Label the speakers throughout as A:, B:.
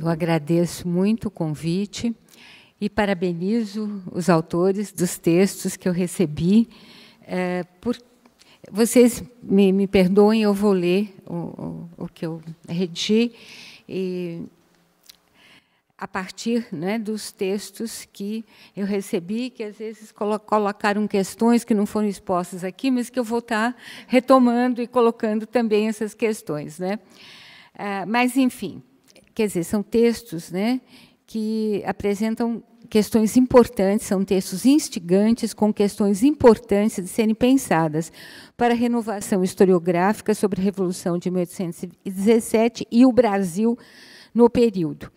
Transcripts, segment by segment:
A: Eu agradeço muito o convite e parabenizo os autores dos textos que eu recebi. Vocês me perdoem, eu vou ler o que eu redigi, e, a partir, né, dos textos que eu recebi, que às vezes colocaram questões que não foram expostas aqui, mas que eu vou estar retomando e colocando também essas questões, né? Mas, enfim, quer dizer, são textos, né, que apresentam questões importantes, são textos instigantes, com questões importantes de serem pensadas para a renovação historiográfica sobre a Revolução de 1817 e o Brasil no período.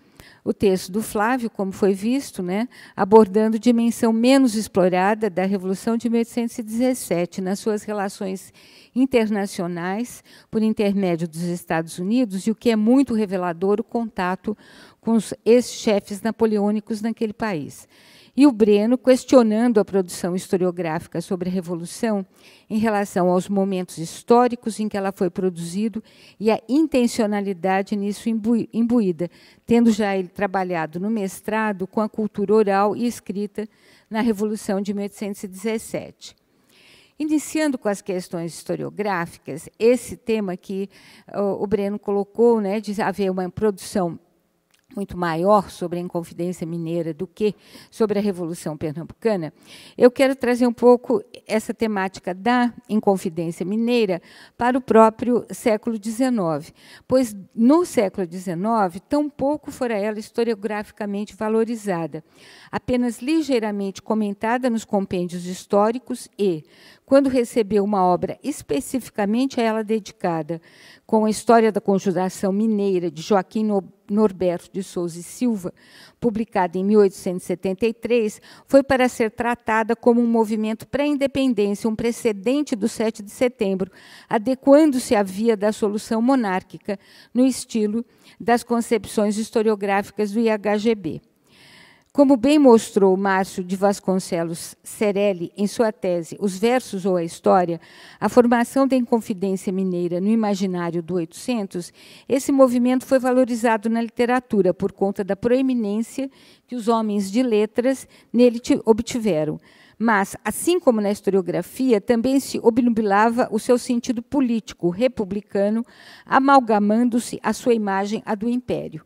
A: O texto do Flávio, como foi visto, né, abordando dimensão menos explorada da Revolução de 1817, nas suas relações internacionais, por intermédio dos Estados Unidos, e o que é muito revelador, o contato com os ex-chefes napoleônicos naquele país. E o Breno questionando a produção historiográfica sobre a Revolução em relação aos momentos históricos em que ela foi produzida e a intencionalidade nisso imbuída, tendo já ele trabalhado no mestrado com a cultura oral e escrita na Revolução de 1817. Iniciando com as questões historiográficas, esse tema que o Breno colocou, né, de haver uma produção muito maior sobre a Inconfidência Mineira do que sobre a Revolução Pernambucana, eu quero trazer um pouco essa temática da Inconfidência Mineira para o próprio século XIX, pois no século XIX, tão pouco fora ela historiograficamente valorizada, apenas ligeiramente comentada nos compêndios históricos e, quando recebeu uma obra especificamente a ela dedicada, com a História da Conjuração Mineira, de Joaquim Norberto de Souza e Silva, publicada em 1873, foi para ser tratada como um movimento pré-independência, um precedente do 7 de setembro, adequando-se à via da solução monárquica, no estilo das concepções historiográficas do IHGB. Como bem mostrou Márcio de Vasconcelos Cerelli em sua tese Os Versos ou a História, a formação da Inconfidência Mineira no imaginário do 800, esse movimento foi valorizado na literatura por conta da proeminência que os homens de letras nele obtiveram. Mas, assim como na historiografia, também se obnubilava o seu sentido político, republicano, amalgamando-se a sua imagem à do império.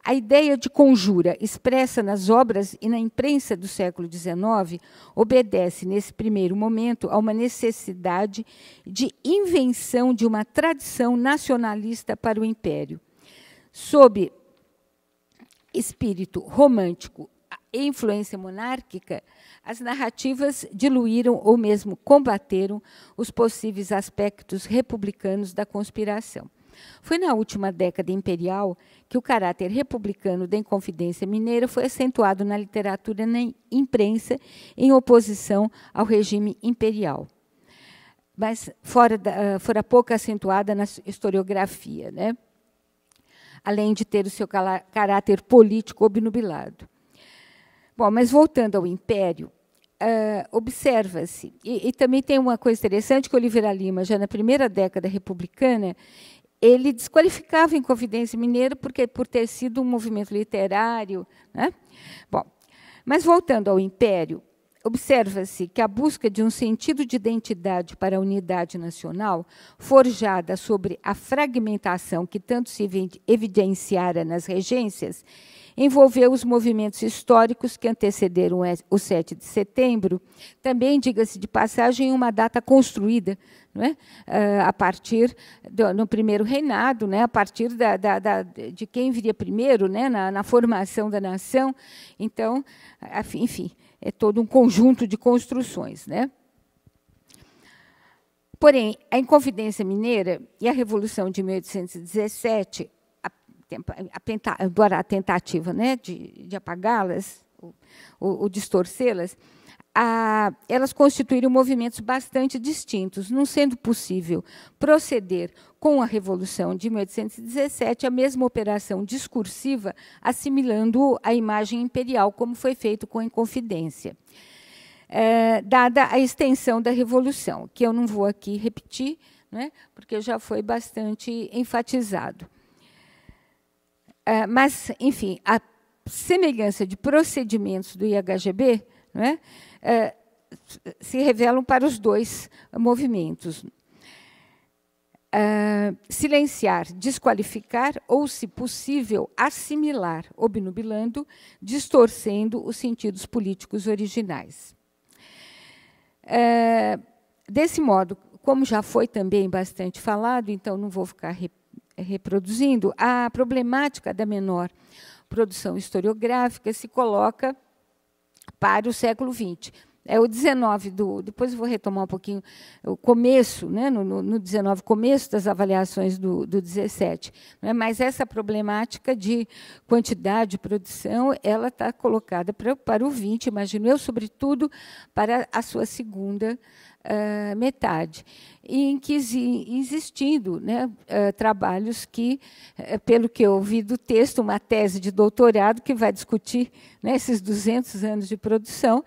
A: A ideia de conjura expressa nas obras e na imprensa do século XIX obedece, nesse primeiro momento, a uma necessidade de invenção de uma tradição nacionalista para o império. Sob espírito romântico e influência monárquica, as narrativas diluíram ou mesmo combateram os possíveis aspectos republicanos da conspiração. Foi na última década imperial que o caráter republicano da Inconfidência Mineira foi acentuado na literatura e na imprensa em oposição ao regime imperial, mas fora pouco acentuada na historiografia, né? Além de ter o seu caráter político obnubilado. Bom, mas voltando ao Império, observa-se, e também tem uma coisa interessante, que Oliveira Lima, já na primeira década republicana, ele desqualificava a Inconfidência Mineira por ter sido um movimento literário, né? Bom, mas voltando ao Império, observa-se que a busca de um sentido de identidade para a unidade nacional, forjada sobre a fragmentação que tanto se evidenciara nas regências, envolveu os movimentos históricos que antecederam o 7 de setembro, também, diga-se de passagem, uma data construída, não é? A partir no primeiro reinado, né? A partir de quem viria primeiro, né? na formação da nação. Então, enfim, é todo um conjunto de construções, né? Porém, a Inconfidência Mineira e a Revolução de 1817, embora a tentativa, né, de apagá-las, ou distorcê-las, elas constituíram movimentos bastante distintos, não sendo possível proceder com a Revolução de 1817 a mesma operação discursiva, assimilando a imagem imperial, como foi feito com a Inconfidência. Dada a extensão da Revolução, que eu não vou aqui repetir, né, porque já foi bastante enfatizado. Mas, enfim, a semelhança de procedimentos do IHGB, né, se revelam para os dois movimentos. Silenciar, desqualificar ou, se possível, assimilar, obnubilando, distorcendo os sentidos políticos originais. Desse modo, como já foi também bastante falado, então não vou ficar reproduzindo, a problemática da menor produção historiográfica se coloca para o século XX. O 19, depois eu vou retomar um pouquinho o começo, né, no 19, começo das avaliações do 17. Né, mas essa problemática de quantidade de produção, ela está colocada para o 20, imagino eu, sobretudo para a sua segunda metade, em que existindo, né, trabalhos que, pelo que eu ouvi do texto, uma tese de doutorado que vai discutir, né, esses 200 anos de produção,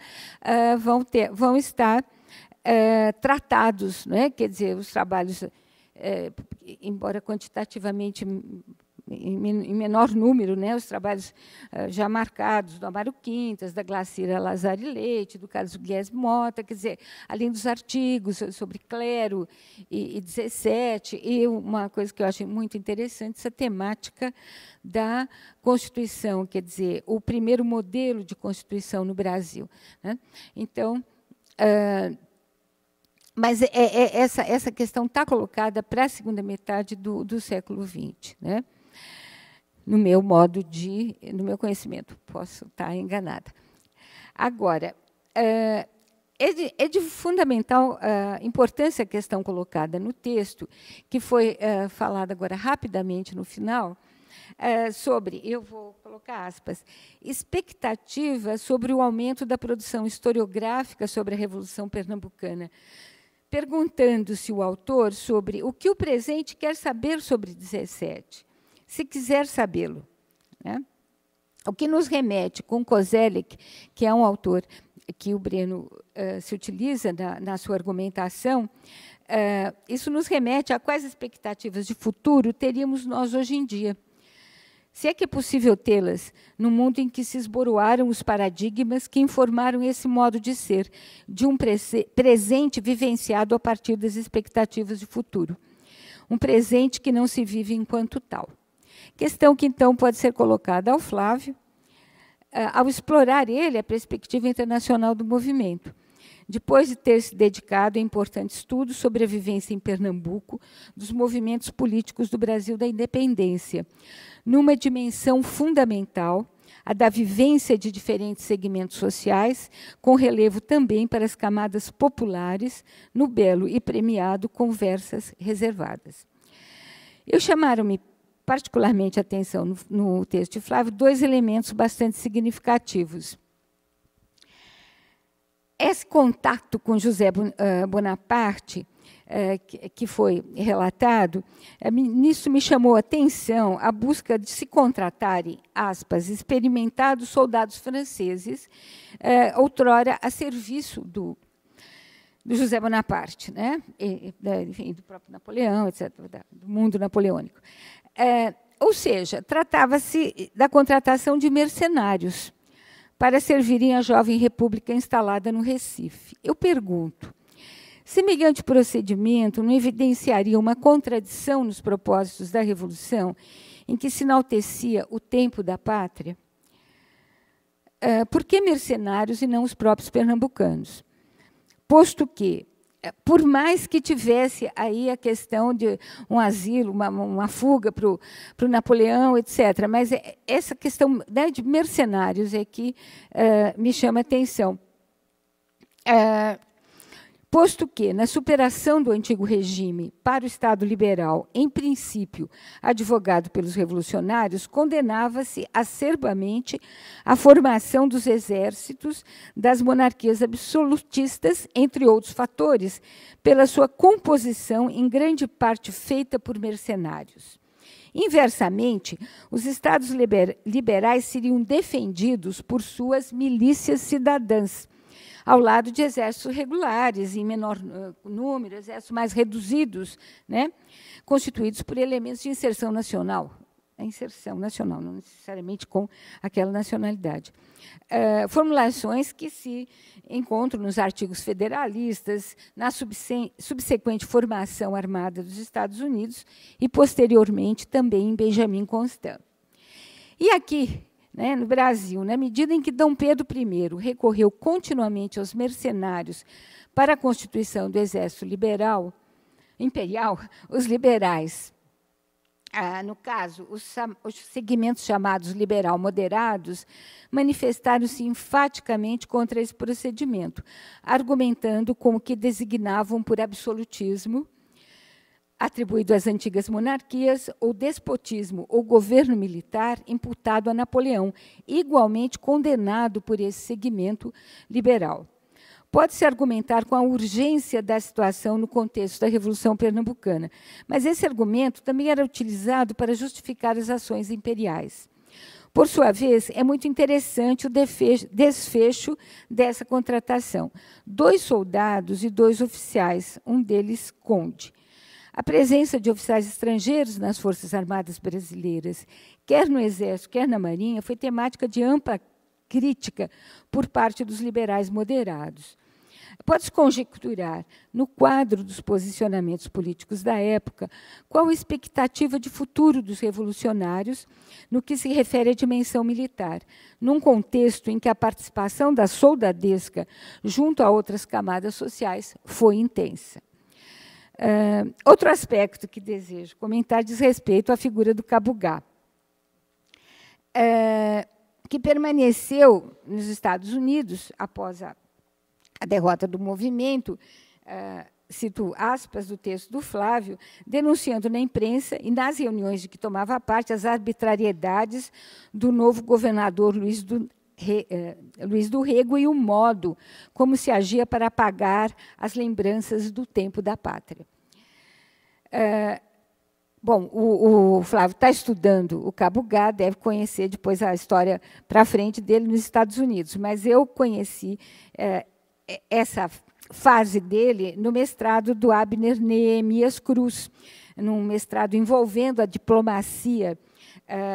A: vão estar tratados, né, quer dizer, os trabalhos, embora quantitativamente em menor número, né, os trabalhos já marcados do Amaro Quintas, da Glacira Lazari Leite, do Carlos Guedes Mota, quer dizer, além dos artigos sobre clero e 17, e uma coisa que eu acho muito interessante, essa temática da Constituição, quer dizer, o primeiro modelo de Constituição no Brasil. Né? Então, mas essa questão está colocada para a segunda metade do século XX, né? No meu conhecimento, posso estar enganada. Agora, é de fundamental importância a questão colocada no texto, que foi falada agora rapidamente no final, sobre, eu vou colocar aspas, expectativa sobre o aumento da produção historiográfica sobre a Revolução Pernambucana, perguntando-se o autor sobre o que o presente quer saber sobre 17, se quiser sabê-lo. Né? O que nos remete com Koselleck, que é um autor que o Breno se utiliza na sua argumentação, isso nos remete a quais expectativas de futuro teríamos nós hoje em dia. Se é que é possível tê-las no mundo em que se esboroaram os paradigmas que informaram esse modo de ser, de um presente vivenciado a partir das expectativas de futuro. Um presente que não se vive enquanto tal. Questão que, então, pode ser colocada ao Flávio, ao explorar ele a perspectiva internacional do movimento. Depois de ter se dedicado a importante estudo sobre a vivência em Pernambuco dos movimentos políticos do Brasil da independência, numa dimensão fundamental, a da vivência de diferentes segmentos sociais, com relevo também para as camadas populares, no belo e premiado Conversas Reservadas. Chamaram-me particularmente a atenção no texto de Flávio dois elementos bastante significativos. Esse contato com José Bonaparte, que foi relatado, nisso me chamou a atenção a busca de se contratarem, aspas, experimentados soldados franceses, outrora a serviço do José Bonaparte, né? Enfim, do próprio Napoleão, etc., do mundo napoleônico. Ou seja, tratava-se da contratação de mercenários para servirem a jovem república instalada no Recife. Eu pergunto, semelhante procedimento não evidenciaria uma contradição nos propósitos da Revolução, em que se enaltecia o tempo da pátria? Por que mercenários e não os próprios pernambucanos? Posto que, por mais que tivesse aí a questão de um asilo, uma fuga para o Napoleão, etc., mas essa questão, né, de mercenários é que me chama a atenção. Posto que, na superação do antigo regime para o Estado liberal, em princípio, advogado pelos revolucionários, condenava-se acerbamente a formação dos exércitos das monarquias absolutistas, entre outros fatores, pela sua composição em grande parte feita por mercenários. Inversamente, os estados liberais seriam defendidos por suas milícias cidadãs, ao lado de exércitos regulares, em menor número, exércitos mais reduzidos, né, constituídos por elementos de inserção nacional. A inserção nacional, não necessariamente com aquela nacionalidade. Formulações que se encontram nos artigos federalistas, na subsequente formação armada dos Estados Unidos e, posteriormente, também em Benjamin Constant. E aqui, né, no Brasil, na medida em que Dom Pedro I recorreu continuamente aos mercenários para a constituição do Exército Imperial, os liberais, no caso, os segmentos chamados liberal-moderados, manifestaram-se enfaticamente contra esse procedimento, argumentando como que designavam por absolutismo, atribuído às antigas monarquias, ou despotismo ou governo militar imputado a Napoleão, igualmente condenado por esse segmento liberal. Pode-se argumentar com a urgência da situação no contexto da Revolução Pernambucana, mas esse argumento também era utilizado para justificar as ações imperiais. Por sua vez, é muito interessante o desfecho dessa contratação. 2 soldados e 2 oficiais, um deles conde. A presença de oficiais estrangeiros nas Forças Armadas brasileiras, quer no Exército, quer na Marinha, foi temática de ampla crítica por parte dos liberais moderados. Pode-se conjecturar, no quadro dos posicionamentos políticos da época, qual a expectativa de futuro dos revolucionários no que se refere à dimensão militar, num contexto em que a participação da soldadesca junto a outras camadas sociais foi intensa. Outro aspecto que desejo comentar diz respeito à figura do Cabugá, que permaneceu nos Estados Unidos após a derrota do movimento, cito aspas do texto do Flávio, denunciando na imprensa e nas reuniões de que tomava parte as arbitrariedades do novo governador Luiz do Rego e o modo como se agia para apagar as lembranças do tempo da pátria. Bom, o Flávio está estudando o Cabugá, deve conhecer depois a história para frente dele nos Estados Unidos, mas eu conheci essa fase dele no mestrado do Abner Neemias Cruz, num mestrado envolvendo a diplomacia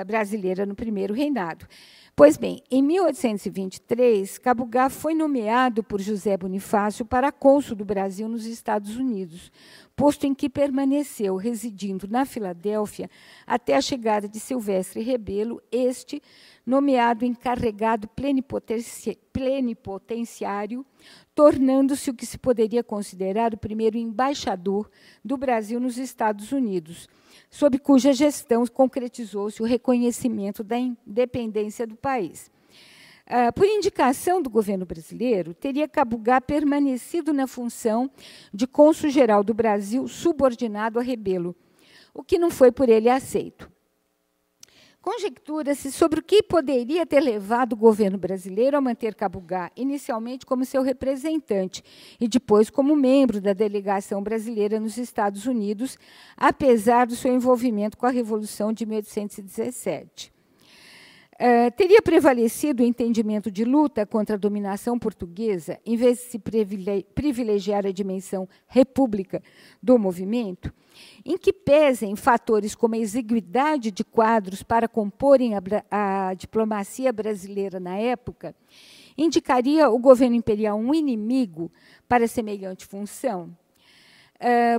A: brasileira no primeiro reinado. Pois bem, em 1823, Cabugá foi nomeado por José Bonifácio para cônsul do Brasil nos Estados Unidos, posto em que permaneceu residindo na Filadélfia até a chegada de Silvestre Rebelo, este nomeado encarregado plenipotenciário, tornando-se o que se poderia considerar o primeiro embaixador do Brasil nos Estados Unidos, sob cuja gestão concretizou-se o reconhecimento da independência do país. Por indicação do governo brasileiro, teria Cabugá permanecido na função de cônsul-geral do Brasil subordinado a Rebelo, o que não foi por ele aceito. Conjectura-se sobre o que poderia ter levado o governo brasileiro a manter Cabugá, inicialmente como seu representante e depois como membro da delegação brasileira nos Estados Unidos, apesar do seu envolvimento com a Revolução de 1817. Teria prevalecido o entendimento de luta contra a dominação portuguesa, em vez de se privilegiar a dimensão república do movimento, em que pesem fatores como a exiguidade de quadros para comporem a diplomacia brasileira na época, indicaria o governo imperial um inimigo para semelhante função?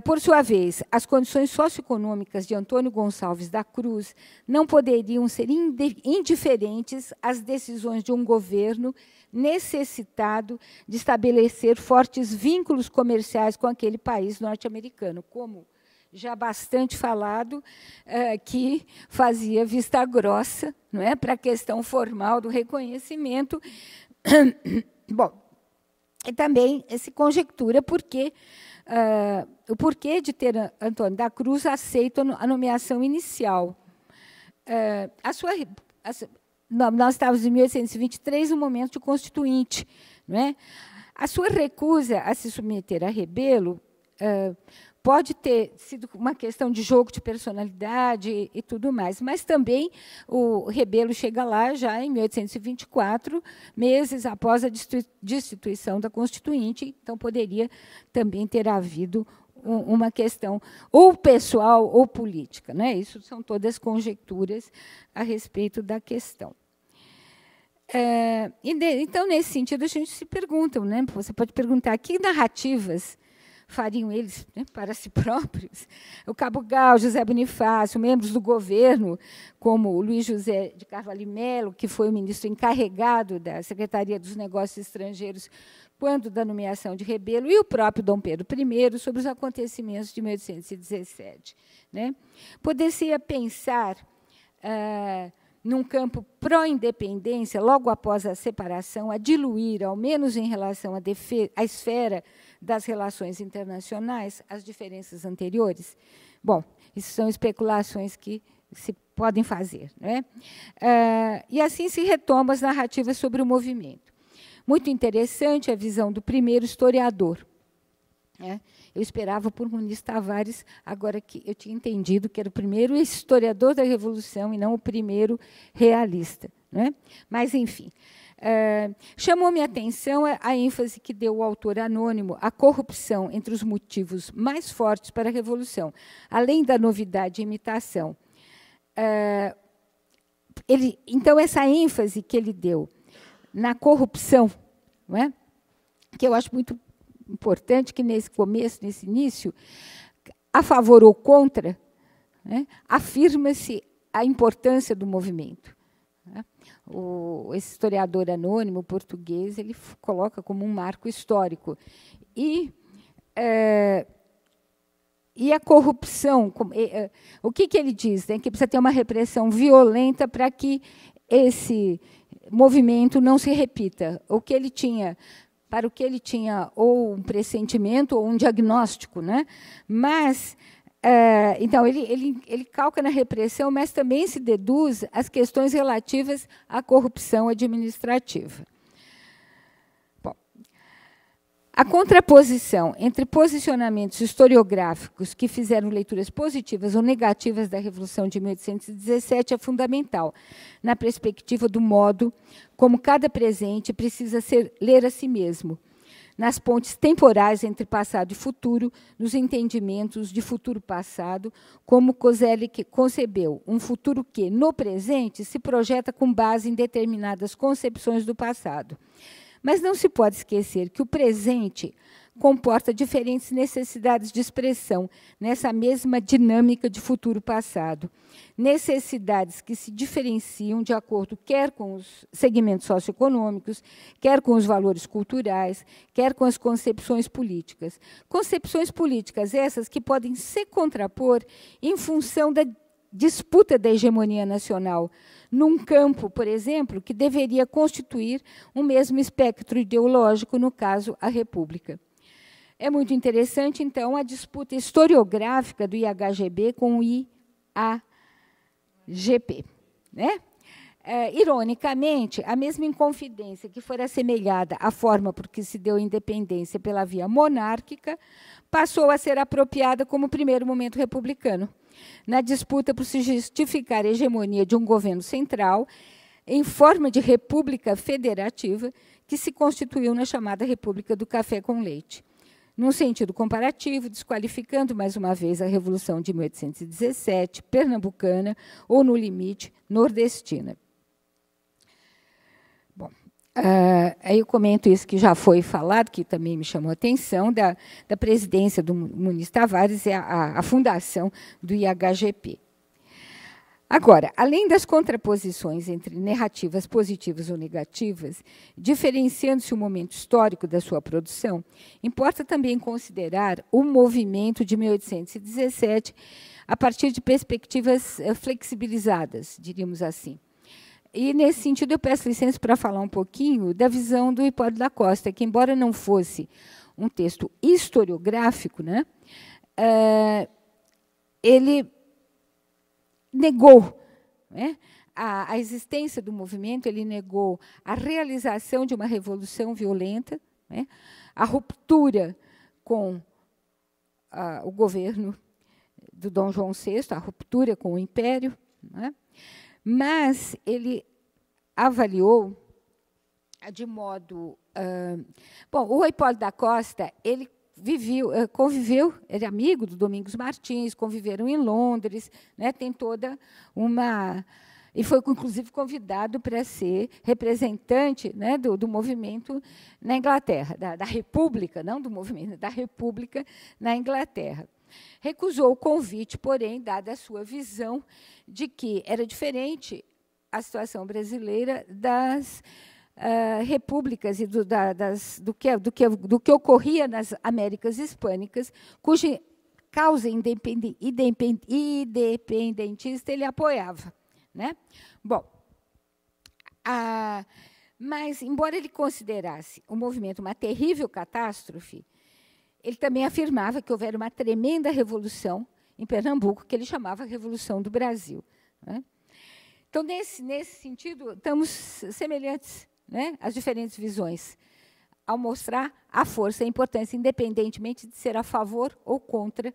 A: Por sua vez, as condições socioeconômicas de Antônio Gonçalves da Cruz não poderiam ser indiferentes às decisões de um governo necessitado de estabelecer fortes vínculos comerciais com aquele país norte-americano, como já bastante falado, que fazia vista grossa, não é, para a questão formal do reconhecimento. Bom, E também se conjectura o porquê de ter Antônio da Cruz aceito a nomeação inicial. Nós estávamos em 1823, no momento do Constituinte. Não é? A sua recusa a se submeter a Rebelo pode ter sido uma questão de jogo de personalidade e tudo mais, mas também o Rebelo chega lá já em 1824, meses após a destituição da Constituinte, então poderia também ter havido uma questão ou pessoal ou política. Né? Isso são todas conjecturas a respeito da questão. Então, nesse sentido, a gente se pergunta, né? Você pode perguntar que narrativas fariam eles, né, para si próprios. O Cabo Gal, José Bonifácio, membros do governo, como o Luiz José de Carvalho Melo, que foi o ministro encarregado da Secretaria dos Negócios Estrangeiros quando da nomeação de Rebelo, e o próprio Dom Pedro I, sobre os acontecimentos de 1817. Né? Poderia pensar num campo pró-independência, logo após a separação, a diluir, ao menos em relação à esfera das relações internacionais, as diferenças anteriores? Bom, isso são especulações que se podem fazer. Né? E assim se retomam as narrativas sobre o movimento. Muito interessante a visão do primeiro historiador. Né? Eu esperava por Muniz Tavares, agora que eu tinha entendido que era o primeiro historiador da Revolução e não o primeiro realista. Né? Mas, enfim, chamou-me a atenção a ênfase que deu o autor anônimo à corrupção entre os motivos mais fortes para a Revolução, além da novidade e imitação. Então, essa ênfase que ele deu na corrupção, não é? Que eu acho muito importante que, nesse começo, nesse início, a favor ou contra, né, afirma-se a importância do movimento. Né? Esse historiador anônimo português ele coloca como um marco histórico. E a corrupção, o que ele diz? Né? Que precisa ter uma repressão violenta para que esse movimento não se repita. Para o que ele tinha ou um pressentimento ou um diagnóstico. Né? Mas, então, ele calca na repressão, mas também se deduz as questões relativas à corrupção administrativa. Bom, a contraposição entre posicionamentos historiográficos que fizeram leituras positivas ou negativas da Revolução de 1817 é fundamental, na perspectiva do modo como cada presente precisa ler a si mesmo, nas pontes temporais entre passado e futuro, nos entendimentos de futuro-passado, como Koselleck concebeu, um futuro que, no presente, se projeta com base em determinadas concepções do passado. Mas não se pode esquecer que o presente comporta diferentes necessidades de expressão nessa mesma dinâmica de futuro passado. Necessidades que se diferenciam de acordo quer com os segmentos socioeconômicos, quer com os valores culturais, quer com as concepções políticas. Concepções políticas essas que podem se contrapor em função da disputa da hegemonia nacional, num campo, por exemplo, que deveria constituir um mesmo espectro ideológico, no caso, a República. É muito interessante, então, a disputa historiográfica do IHGB com o IAGP. Né? Ironicamente, a mesma inconfidência que foi assemelhada à forma por que se deu a independência pela via monárquica passou a ser apropriada como primeiro momento republicano, na disputa por se justificar a hegemonia de um governo central em forma de república federativa que se constituiu na chamada República do Café com Leite. Num sentido comparativo, desqualificando mais uma vez a Revolução de 1817, pernambucana, ou, no limite, nordestina. Bom, aí eu comento isso que já foi falado, que também me chamou a atenção, da presidência do Muniz Tavares e a fundação do IHGP. Agora, além das contraposições entre narrativas positivas ou negativas, diferenciando-se o momento histórico da sua produção, importa também considerar o movimento de 1817 a partir de perspectivas flexibilizadas, diríamos assim. E, nesse sentido, eu peço licença para falar um pouquinho da visão do Hipólito da Costa, que, embora não fosse um texto historiográfico, né, ele negou, né, a existência do movimento, ele negou a realização de uma revolução violenta, né, a ruptura com o governo do Dom João VI, a ruptura com o Império, né, mas ele avaliou de modo... bom, o Hipólito da Costa, ele conviveu, ele é amigo do Domingos Martins, conviveram em Londres, né, tem toda uma... E foi, inclusive, convidado para ser representante, né, do movimento na Inglaterra, da República, não do movimento, da República na Inglaterra. Recusou o convite, porém, dada a sua visão de que era diferente a situação brasileira das repúblicas e do que ocorria nas Américas Hispânicas, cuja causa independentista ele apoiava, né? Bom, mas, embora ele considerasse o movimento uma terrível catástrofe, ele também afirmava que houvera uma tremenda revolução em Pernambuco, que ele chamava Revolução do Brasil, né? Então, nesse sentido, estamos semelhantes, né, às diferentes visões, ao mostrar a força e a importância, independentemente de ser a favor ou contra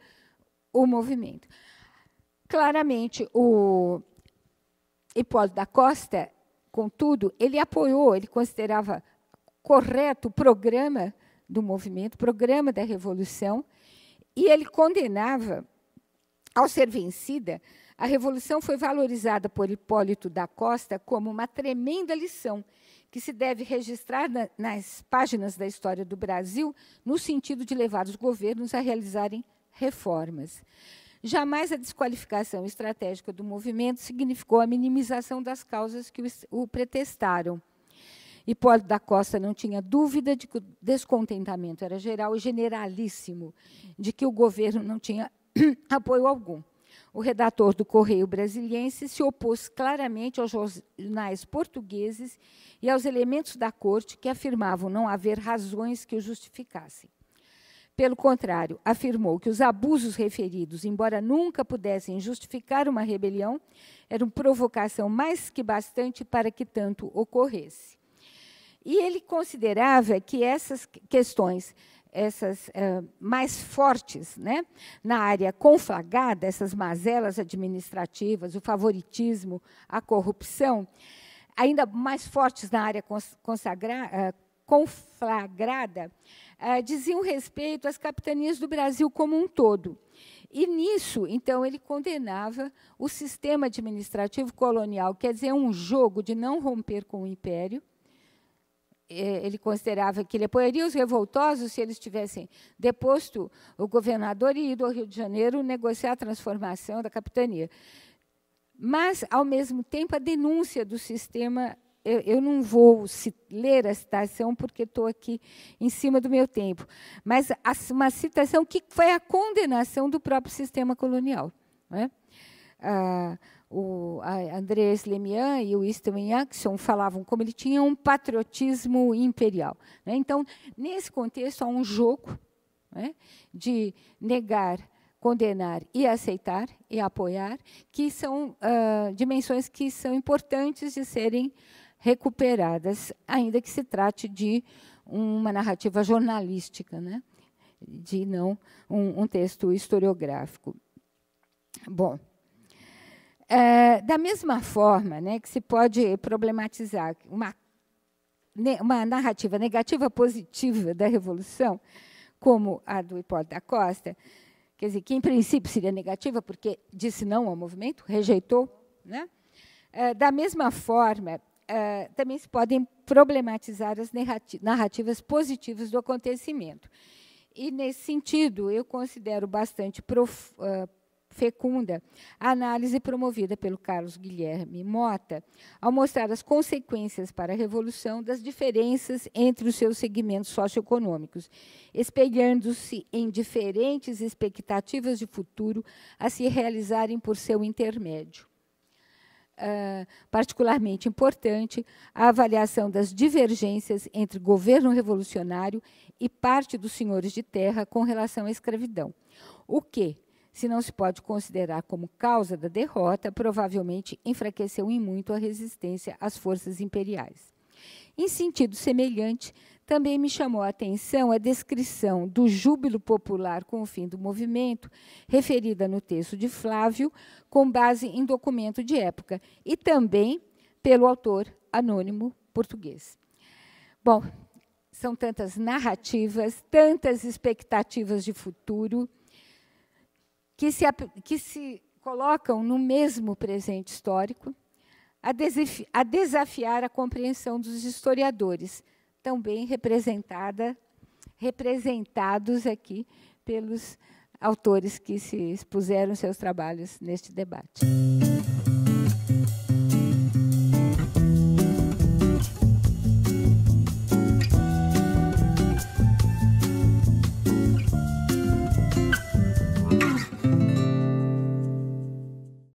A: o movimento. Claramente, o Hipólito da Costa, contudo, ele apoiou, ele considerava correto o programa do movimento, o programa da Revolução, e ele condenava, ao ser vencida, a Revolução foi valorizada por Hipólito da Costa como uma tremenda lição que se deve registrar nas páginas da história do Brasil, no sentido de levar os governos a realizarem reformas. Jamais a desqualificação estratégica do movimento significou a minimização das causas que o pretextaram. Hipólito da Costa não tinha dúvida de que o descontentamento era geral e generalíssimo, de que o governo não tinha apoio algum. O redator do Correio Brasiliense se opôs claramente aos jornais portugueses e aos elementos da corte que afirmavam não haver razões que o justificassem. Pelo contrário, afirmou que os abusos referidos, embora nunca pudessem justificar uma rebelião, eram provocação mais que bastante para que tanto ocorresse. E ele considerava que essas questões, mais fortes, né, na área conflagrada, essas mazelas administrativas, o favoritismo, a corrupção, ainda mais fortes na área conflagrada, diziam respeito às capitanias do Brasil como um todo. E, nisso, então, ele condenava o sistema administrativo colonial, quer dizer, um jogo de não romper com o império. Ele considerava que ele apoiaria os revoltosos se eles tivessem deposto o governador e ido ao Rio de Janeiro negociar a transformação da capitania. Mas, ao mesmo tempo, a denúncia do sistema... Eu não vou ler a citação, porque estou aqui em cima do meu tempo, mas uma citação que foi a condenação do próprio sistema colonial, né? O Andrés Lemian e o Winston Jackson falavam como ele tinha um patriotismo imperial, né? Então, nesse contexto, há um jogo, né, de negar, condenar e aceitar e apoiar, que são dimensões que são importantes de serem recuperadas, ainda que se trate de uma narrativa jornalística, né, de não um texto historiográfico. Bom, da mesma forma, né, que se pode problematizar uma narrativa negativa positiva da Revolução, como a do Hipólito da Costa, quer dizer, que, em princípio, seria negativa, porque disse não ao movimento, rejeitou, né? Da mesma forma, também se podem problematizar as narrativas positivas do acontecimento. E, nesse sentido, eu considero bastante fecunda a análise promovida pelo Carlos Guilherme Mota, ao mostrar as consequências para a Revolução das diferenças entre os seus segmentos socioeconômicos, espelhando-se em diferentes expectativas de futuro a se realizarem por seu intermédio. particularmente importante a avaliação das divergências entre governo revolucionário e parte dos senhores de terra com relação à escravidão, o que, se não se pode considerar como causa da derrota, provavelmente enfraqueceu em muito a resistência às forças imperiais. Em sentido semelhante, também me chamou a atenção a descrição do júbilo popular com o fim do movimento, referida no texto de Flávio, com base em documento de época, e também pelo autor anônimo português. Bom, são tantas narrativas, tantas expectativas de futuro, que se colocam no mesmo presente histórico, a desafiar a compreensão dos historiadores, também representados aqui pelos autores que se expuseram seus trabalhos neste debate.